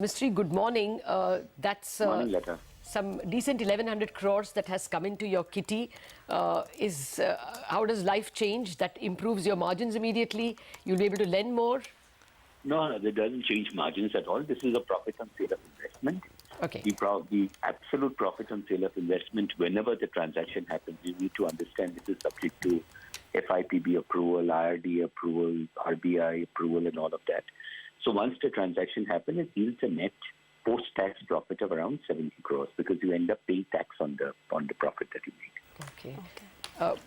Mistry, good morning. That's Morning, Lata. some decent 1100 crores that has come into your kitty. How does life change? That improves your margins immediately. You'll be able to lend more. No, that doesn't change margins at all. This is a profit on sale of investment. Okay. The absolute profit on sale of investment, whenever the transaction happens, you need to understand this is subject to FIPB approval, IRD approval, RBI approval, and all of that. So once the transaction happens, it yields a net post-tax profit of around 70 crores because you end up paying tax on the profit that you made. Okay. Okay.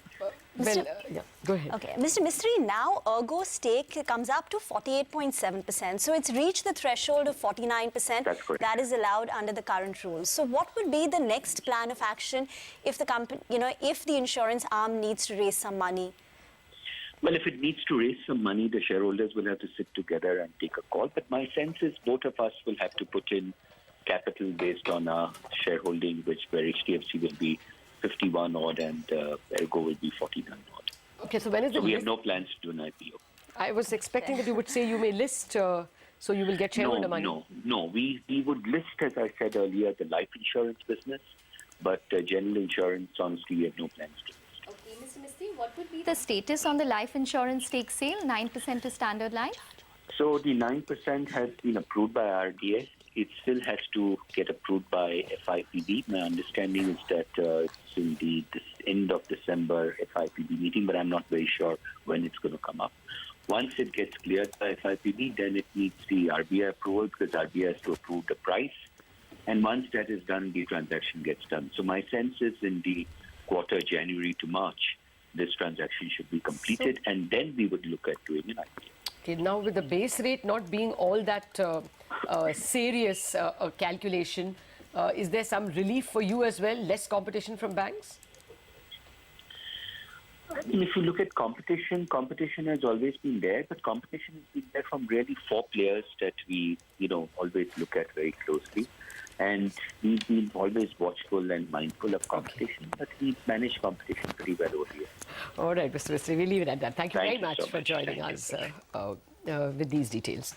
Go ahead. Okay, Mr. Mistry, now ERGO stake comes up to 48.7%. So it's reached the threshold of 49%. That's correct. That is allowed under the current rules. So what would be the next plan of action if the company, if the insurance arm needs to raise some money? Well, if it needs to raise some money, the shareholders will have to sit together and take a call. But my sense is both of us will have to put in capital based on our shareholding, where HDFC will be 51 odd and ERGO will be 49 odd. Okay, so when is we have no plans to do an IPO. I was expecting that you would say you may list, so you will get shareholder money. No. We would list, as I said earlier, the life insurance business, but general insurance, honestly, we have no plans to list. Okay, Mr. Mistry, what would be the status on the life insurance stake sale, 9% to Standard Life? So the 9% has been approved by RDA. It still has to get approved by FIPB. My understanding is that it's in the end of December FIPB meeting, but I'm not very sure when it's going to come up. Once it gets cleared by FIPB, then it needs the RBI approval because RBI has to approve the price. And once that is done, the transaction gets done. So my sense is in the quarter January to March, this transaction should be completed, and then we would look at doing an IPO. Okay, now with the base rate not being all that serious calculation, is there some relief for you as well? Less competition from banks? I mean, if you look at competition has always been there, but competition has been there from really four players that we, always look at very closely. And we've been always watchful and mindful of competition, but we manage competition pretty well over here. All right, Mr. Mistry, we'll leave it at that. Thank you very much so for joining us with these details.